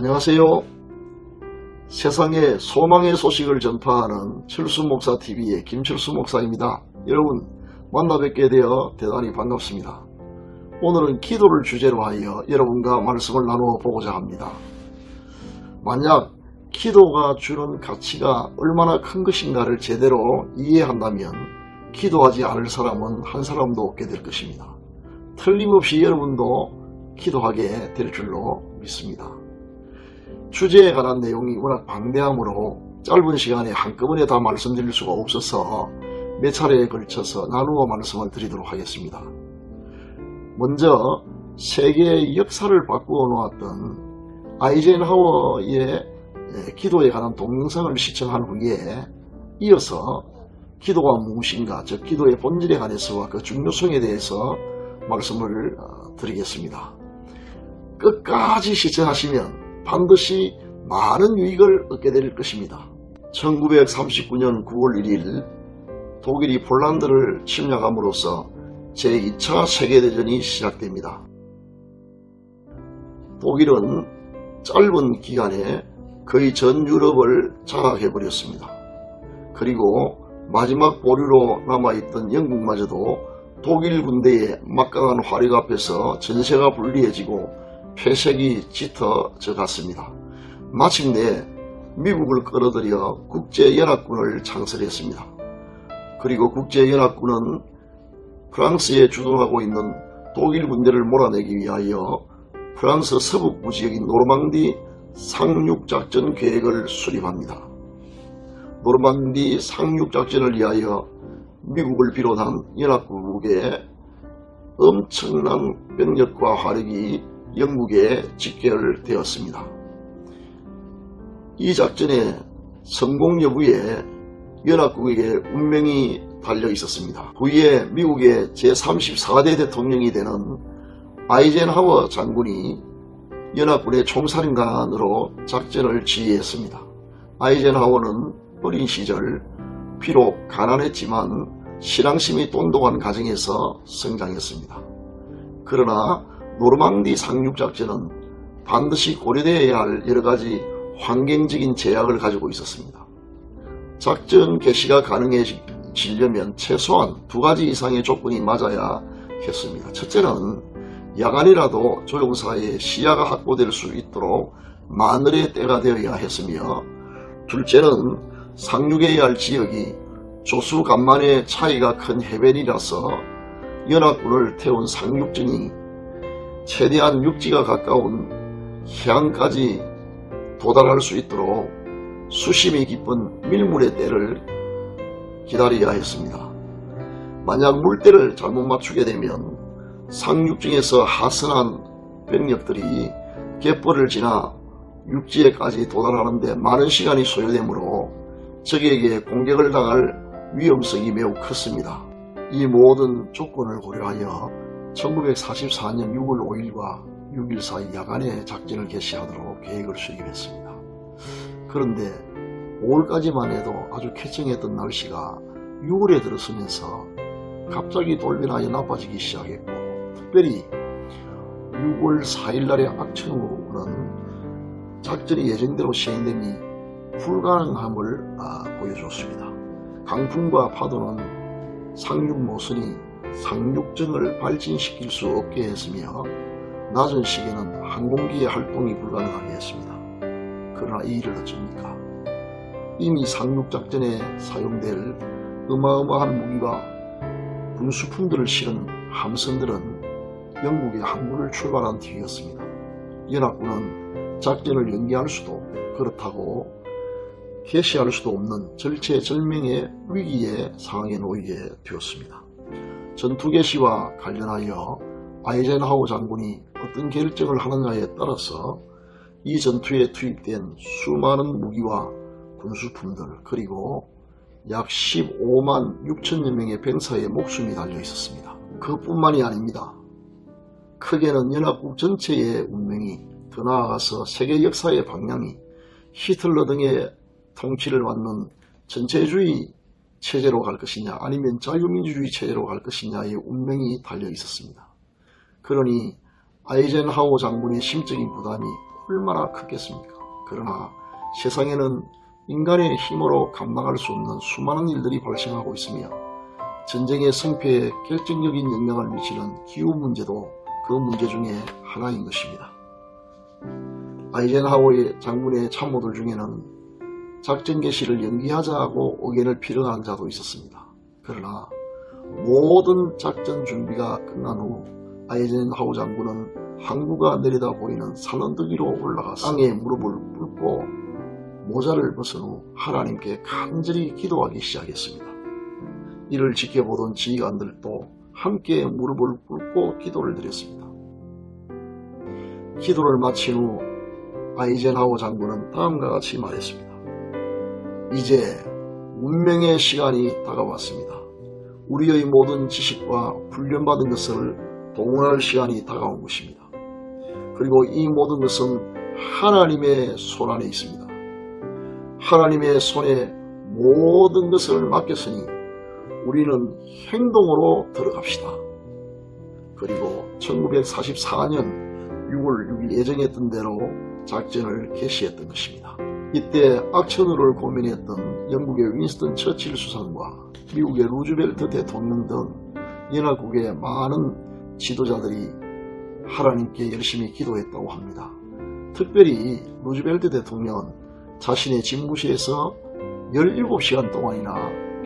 안녕하세요. 세상에 소망의 소식을 전파하는 철수목사TV의 김철수 목사입니다. 여러분 만나 뵙게 되어 대단히 반갑습니다. 오늘은 기도를 주제로 하여 여러분과 말씀을 나누어 보고자 합니다. 만약 기도가 주는 가치가 얼마나 큰 것인가를 제대로 이해한다면 기도하지 않을 사람은 한 사람도 없게 될 것입니다. 틀림없이 여러분도 기도하게 될 줄로 믿습니다. 주제에 관한 내용이 워낙 방대하므로 짧은 시간에 한꺼번에 다 말씀드릴 수가 없어서 몇 차례에 걸쳐서 나누어 말씀을 드리도록 하겠습니다. 먼저 세계의 역사를 바꾸어 놓았던 아이젠하워의 기도에 관한 동영상을 시청한 후에 이어서 기도가 무엇인가, 즉 기도의 본질에 관해서와 그 중요성에 대해서 말씀을 드리겠습니다. 끝까지 시청하시면 반드시 많은 유익을 얻게 될 것입니다. 1939년 9월 1일 독일이 폴란드를 침략함으로써 제2차 세계대전이 시작됩니다. 독일은 짧은 기간에 거의 전 유럽을 장악해버렸습니다. 그리고 마지막 보류로 남아있던 영국마저도 독일 군대의 막강한 화력 앞에서 전세가 불리해지고 폐색이 짙어져 갔습니다. 마침내 미국을 끌어들여 국제연합군을 창설했습니다. 그리고 국제연합군은 프랑스에 주둔하고 있는 독일 군대를 몰아내기 위하여 프랑스 서북부 지역인 노르망디 상륙작전 계획을 수립합니다. 노르망디 상륙작전을 위하여 미국을 비롯한 연합국의 엄청난 병력과 화력이 영국에 집결되었습니다. 이 작전의 성공 여부에 연합국에게 운명이 달려 있었습니다. 후에 미국의 제34대 대통령이 되는 아이젠하워 장군이 연합군의 총사령관으로 작전을 지휘했습니다. 아이젠하워는 어린 시절 비록 가난했지만 신앙심이 돈독한 가정에서 성장했습니다. 그러나 노르망디 상륙작전은 반드시 고려되어야 할 여러가지 환경적인 제약을 가지고 있었습니다. 작전 개시가 가능해지려면 최소한 2가지 이상의 조건이 맞아야 했습니다. 첫째는 야간이라도 조종사의 시야가 확보될 수 있도록 마늘의 때가 되어야 했으며, 둘째는 상륙해야 할 지역이 조수간만의 차이가 큰 해변이라서 연합군을 태운 상륙전이 최대한 육지가 가까운 해안까지 도달할 수 있도록 수심이 깊은 밀물의 때를 기다려야 했습니다. 만약 물때를 잘못 맞추게 되면 상륙중에서 하선한 병력들이 갯벌을 지나 육지에까지 도달하는데 많은 시간이 소요되므로 적에게 공격을 당할 위험성이 매우 컸습니다. 이 모든 조건을 고려하여 1944년 6월 5일과 6일 사이 야간에 작전을 개시하도록 계획을 수립했습니다. 그런데 5월까지만 해도 아주 쾌청했던 날씨가 6월에 들어서면서 갑자기 돌변하여 나빠지기 시작했고, 특별히 6월 4일날의 악천후는 작전이 예정대로 시행됨이 불가능함을 보여줬습니다. 강풍과 파도는 상륙 모선이 상륙전을 발진시킬 수 없게 했으며, 낮은 시기에는 항공기의 활동이 불가능하게 했습니다. 그러나 이 일을 어쩝니까? 이미 상륙작전에 사용될 어마어마한 무기와 군수품들을 실은 함선들은 영국의 항구를 출발한 뒤였습니다. 연합군은 작전을 연기할 수도, 그렇다고 개시할 수도 없는 절체절명의 위기의 상황에 놓이게 되었습니다. 전투 개시와 관련하여 아이젠하워 장군이 어떤 결정을 하느냐에 따라서 이 전투에 투입된 수많은 무기와 군수품들, 그리고 약 15만 6천여 명의 병사의 목숨이 달려 있었습니다. 그뿐만이 아닙니다. 크게는 연합국 전체의 운명이, 더 나아가서 세계 역사의 방향이 히틀러 등의 통치를 받는 전체주의 체제로 갈 것이냐 아니면 자유민주주의 체제로 갈 것이냐의 운명이 달려 있었습니다. 그러니 아이젠하워 장군의 심적인 부담이 얼마나 크겠습니까? 그러나 세상에는 인간의 힘으로 감당할 수 없는 수많은 일들이 발생하고 있으며 전쟁의 승패에 결정적인 영향을 미치는 기후 문제도 그 문제 중에 하나인 것입니다. 아이젠하워 장군의 참모들 중에는 작전 개시를 연기하자고 의견을 필요한 자도 있었습니다. 그러나 모든 작전 준비가 끝난 후 아이젠하워 장군은 항구가 내려다 보이는 산언덕 위로 올라가 땅에 무릎을 꿇고 모자를 벗은 후 하나님께 간절히 기도하기 시작했습니다. 이를 지켜보던 지휘관들도 함께 무릎을 꿇고 기도를 드렸습니다. 기도를 마친 후 아이젠하워 장군은 다음과 같이 말했습니다. 이제 운명의 시간이 다가왔습니다. 우리의 모든 지식과 훈련받은 것을 동원할 시간이 다가온 것입니다. 그리고 이 모든 것은 하나님의 손 안에 있습니다. 하나님의 손에 모든 것을 맡겼으니 우리는 행동으로 들어갑시다. 그리고 1944년 6월 6일 예정했던 대로 작전을 개시했던 것입니다. 이때 악천후를 고민했던 영국의 윈스턴 처칠 수상과 미국의 루즈벨트 대통령 등 연합국의 많은 지도자들이 하나님께 열심히 기도했다고 합니다. 특별히 루즈벨트 대통령은 자신의 집무실에서 17시간 동안이나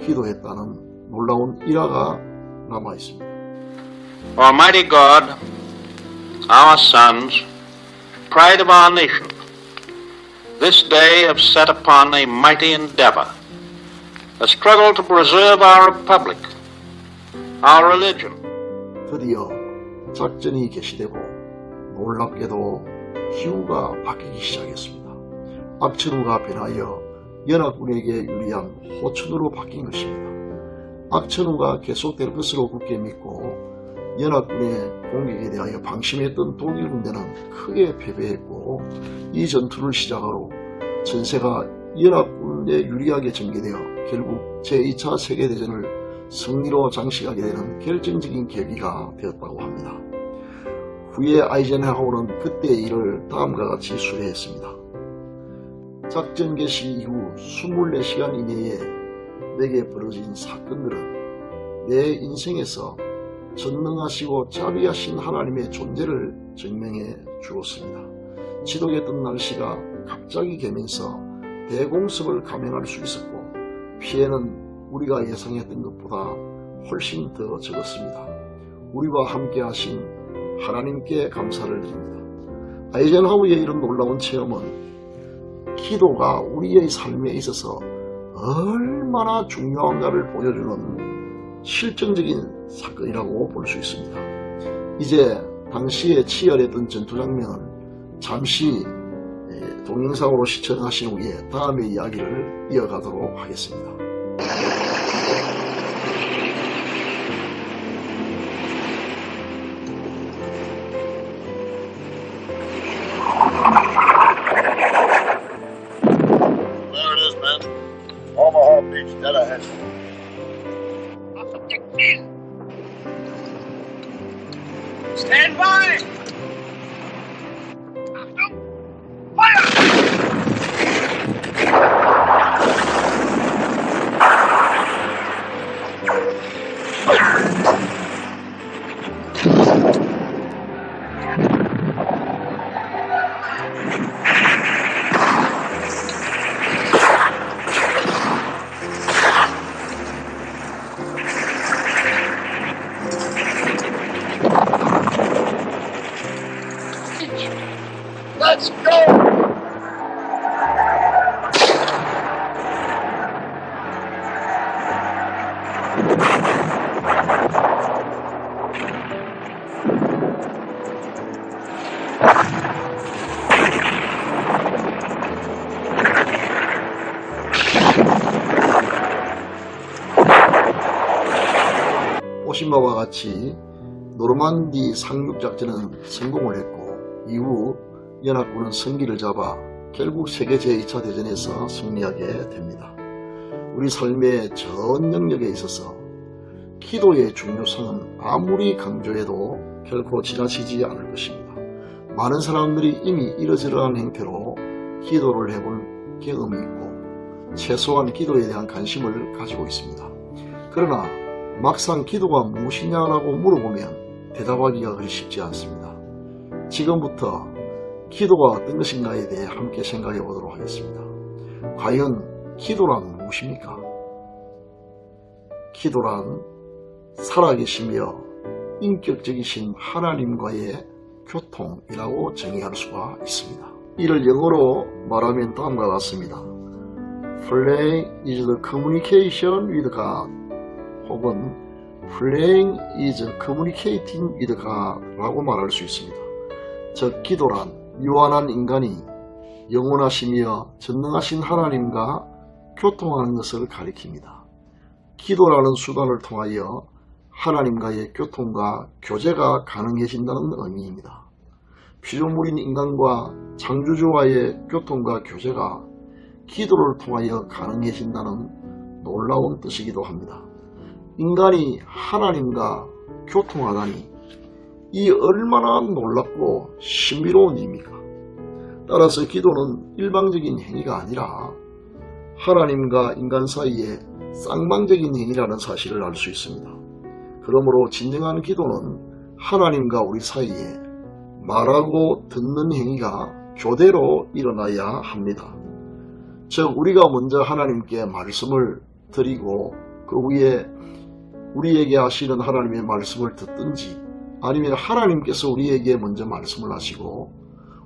기도했다는 놀라운 일화가 남아있습니다. Almighty God, our sons, pride of our nation, this day have set upon a mighty endeavor, a struggle to preserve our republic, our religion. 드디어 작전이 개시되고 놀랍게도 기후가 바뀌기 시작했습니다. 악천후가 변하여 연합군에게 유리한 호천후로 바뀐 것입니다. 악천후가 계속될 것으로 굳게 믿고 연합군의 공격에 대하여 방심했던 독일 군대는 크게 패배했고 이 전투를 시작으로 전세가 연합군에 유리하게 전개되어 결국 제2차 세계대전을 승리로 장식하게 되는 결정적인 계기가 되었다고 합니다. 후에 아이젠하워는 그때의 일을 다음과 같이 수레했습니다. 작전 개시 이후 24시간 이내에 내게 벌어진 사건들은 내 인생에서 전능하시고 자비하신 하나님의 존재를 증명해 주었습니다. 지독했던 날씨가 갑자기 개면서 대공습을 감행할 수 있었고 피해는 우리가 예상했던 것보다 훨씬 더 적었습니다. 우리와 함께 하신 하나님께 감사를 드립니다. 아이젠하워의 이런 놀라운 체험은 기도가 우리의 삶에 있어서 얼마나 중요한가를 보여주는 실증적인 사건이라고 볼 수 있습니다. 이제 당시에 치열했던 전투 장면을 잠시 동영상으로 시청하신 후에 다음의 이야기를 이어가도록 하겠습니다. There it is, man. Omaha Beach, dead ahead. Stand by! Fire! Let's go! 50마와 같이 노르만디 상륙작전은 성공을 했고 이후 연합군은 승기를 잡아 결국 세계 제2차 대전에서 승리하게 됩니다. 우리 삶의 전 영역에 있어서 기도의 중요성은 아무리 강조해도 결코 지나치지 않을 것입니다. 많은 사람들이 이미 이러저러한 형태로 기도를 해본 경험이 있고 최소한 기도에 대한 관심을 가지고 있습니다. 그러나 막상 기도가 무엇이냐라고 물어보면 대답하기가 그리 쉽지 않습니다. 지금부터 기도가 어떤 것인가에 대해 함께 생각해 보도록 하겠습니다. 과연 기도란 무엇입니까? 기도란 살아계시며 인격적이신 하나님과의 교통이라고 정의할 수가 있습니다. 이를 영어로 말하면 다음과 같습니다. Praying is the communication with God 혹은 Praying is communicating with God 라고 말할 수 있습니다. 즉 기도란 유한한 인간이 영원하시며 전능하신 하나님과 교통하는 것을 가리킵니다. 기도라는 수단을 통하여 하나님과의 교통과 교제가 가능해진다는 의미입니다. 피조물인 인간과 창조주와의 교통과 교제가 기도를 통하여 가능해진다는 놀라운 뜻이기도 합니다. 인간이 하나님과 교통하다니 이 얼마나 놀랍고 신비로운 일입니까? 따라서 기도는 일방적인 행위가 아니라 하나님과 인간 사이에 쌍방적인 행위라는 사실을 알 수 있습니다. 그러므로 진정한 기도는 하나님과 우리 사이에 말하고 듣는 행위가 교대로 일어나야 합니다. 즉 우리가 먼저 하나님께 말씀을 드리고 그 후에 우리에게 하시는 하나님의 말씀을 듣든지 아니면 하나님께서 우리에게 먼저 말씀을 하시고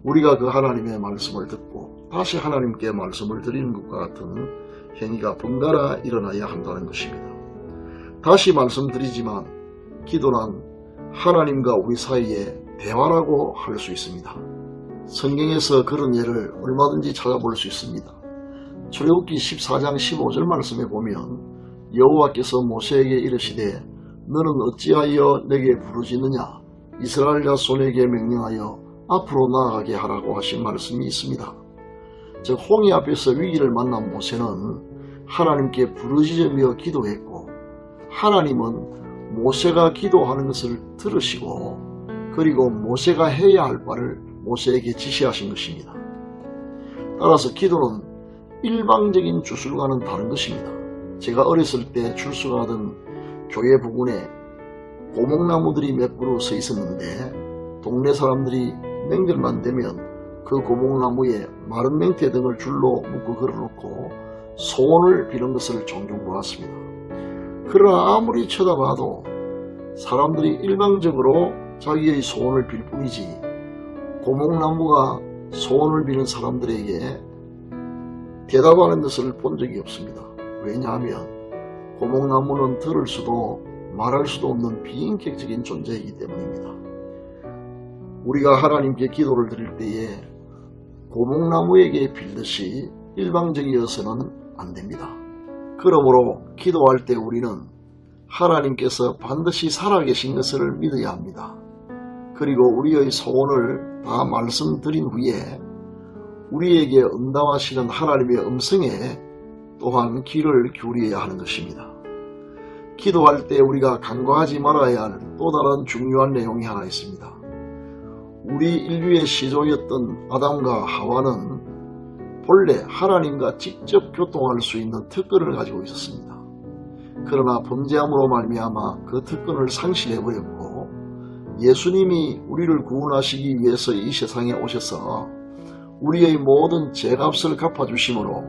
우리가 그 하나님의 말씀을 듣고 다시 하나님께 말씀을 드리는 것과 같은 행위가 번갈아 일어나야 한다는 것입니다. 다시 말씀드리지만 기도란 하나님과 우리 사이에 대화라고 할 수 있습니다. 성경에서 그런 예를 얼마든지 찾아볼 수 있습니다. 출애굽기 14장 15절 말씀에 보면 여호와께서 모세에게 이르시되 너는 어찌하여 내게 부르짖느냐 이스라엘 자손에게 명령하여 앞으로 나아가게 하라고 하신 말씀이 있습니다. 즉 홍해 앞에서 위기를 만난 모세는 하나님께 부르짖으며 기도했고 하나님은 모세가 기도하는 것을 들으시고 그리고 모세가 해야 할 바를 모세에게 지시하신 것입니다. 따라서 기도는 일방적인 주술과는 다른 것입니다. 제가 어렸을 때 출석하던 교회 부근에 고목나무들이 몇 그루 서 있었는데 동네 사람들이 명절만 되면 그 고목나무에 마른 맹태 등을 줄로 묶어 걸어놓고 소원을 비는 것을 종종 보았습니다. 그러나 아무리 쳐다봐도 사람들이 일방적으로 자기의 소원을 빌 뿐이지 고목나무가 소원을 비는 사람들에게 대답하는 것을 본 적이 없습니다. 왜냐하면 고목나무는 들을 수도 말할 수도 없는 비인격적인 존재이기 때문입니다. 우리가 하나님께 기도를 드릴 때에 고목나무에게 빌듯이 일방적이어서는 안 됩니다. 그러므로 기도할 때 우리는 하나님께서 반드시 살아계신 것을 믿어야 합니다. 그리고 우리의 소원을 다 말씀드린 후에 우리에게 응답하시는 하나님의 음성에 또한 귀를 기울여야 하는 것입니다. 기도할 때 우리가 간과하지 말아야 할 또 다른 중요한 내용이 하나 있습니다. 우리 인류의 시조였던 아담과 하와는 본래 하나님과 직접 교통할 수 있는 특권을 가지고 있었습니다. 그러나 범죄함으로 말미암아 그 특권을 상실해버렸고 예수님이 우리를 구원하시기 위해서 이 세상에 오셔서 우리의 모든 죄값을 갚아주심으로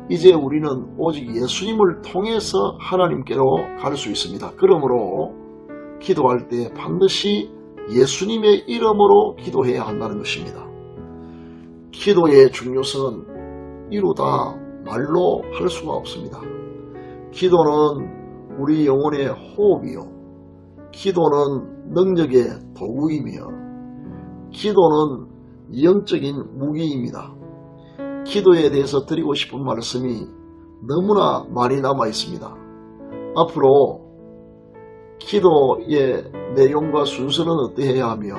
이제 우리는 오직 예수님을 통해서 하나님께로 갈 수 있습니다. 그러므로 기도할 때 반드시 예수님의 이름으로 기도해야 한다는 것입니다. 기도의 중요성은 이루다 말로 할 수가 없습니다. 기도는 우리 영혼의 호흡이요. 기도는 능력의 도구이며 기도는 영적인 무기입니다. 기도에 대해서 드리고 싶은 말씀이 너무나 많이 남아 있습니다. 앞으로 기도의 내용과 순서는 어떠해야 하며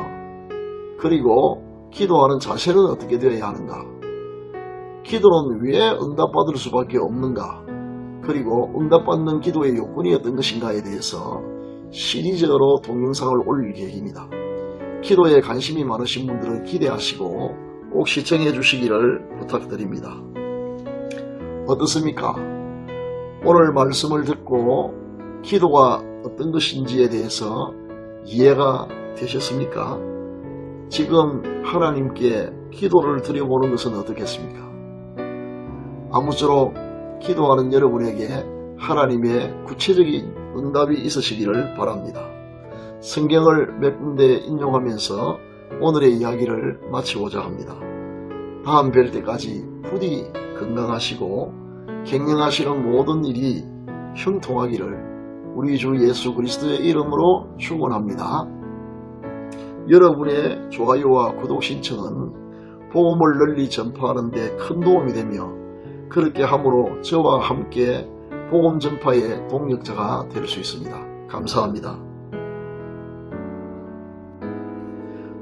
그리고 기도하는 자세는 어떻게 되어야 하는가, 기도는 왜 응답받을 수밖에 없는가, 그리고 응답받는 기도의 요건이 어떤 것인가에 대해서 시리즈로 동영상을 올릴 계획입니다. 기도에 관심이 많으신 분들은 기대하시고 꼭 시청해 주시기를 부탁드립니다. 어떻습니까? 오늘 말씀을 듣고 기도가 어떤 것인지에 대해서 이해가 되셨습니까? 지금 하나님께 기도를 드려보는 것은 어떻겠습니까? 아무쪼록 기도하는 여러분에게 하나님의 구체적인 응답이 있으시기를 바랍니다. 성경을 몇 군데 인용하면서 오늘의 이야기를 마치고자 합니다. 다음 뵐 때까지 부디 건강하시고 갱년하시는 모든 일이 형통하기를 우리 주 예수 그리스도의 이름으로 축원합니다. 여러분의 좋아요와 구독 신청은 복음을 널리 전파하는 데 큰 도움이 되며 그렇게 함으로 저와 함께 복음 전파의 동력자가 될 수 있습니다. 감사합니다.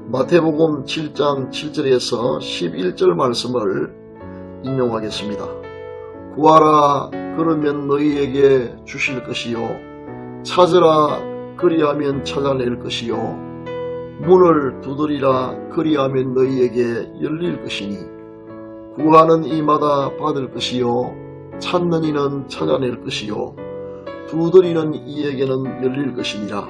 마태복음 7장 7절에서 11절 말씀을 인용하겠습니다. 구하라 그러면 너희에게 주실 것이요 찾으라 그리하면 찾아낼 것이요 문을 두드리라 그리하면 너희에게 열릴 것이니 구하는 이마다 받을 것이요 찾는 이는 찾아낼 것이요 두드리는 이에게는 열릴 것이니라.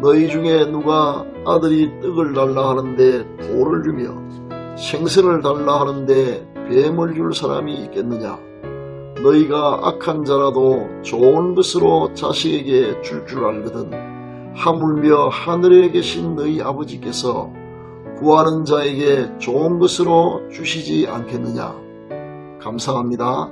너희 중에 누가 아들이 떡을 달라 하는데 돌을 주며 생선을 달라 하는데 뱀을 줄 사람이 있겠느냐? 너희가 악한 자라도 좋은 것으로 자식에게 줄 줄 알거든 하물며 하늘에 계신 너희 아버지께서 구하는 자에게 좋은 것으로 주시지 않겠느냐? 감사합니다.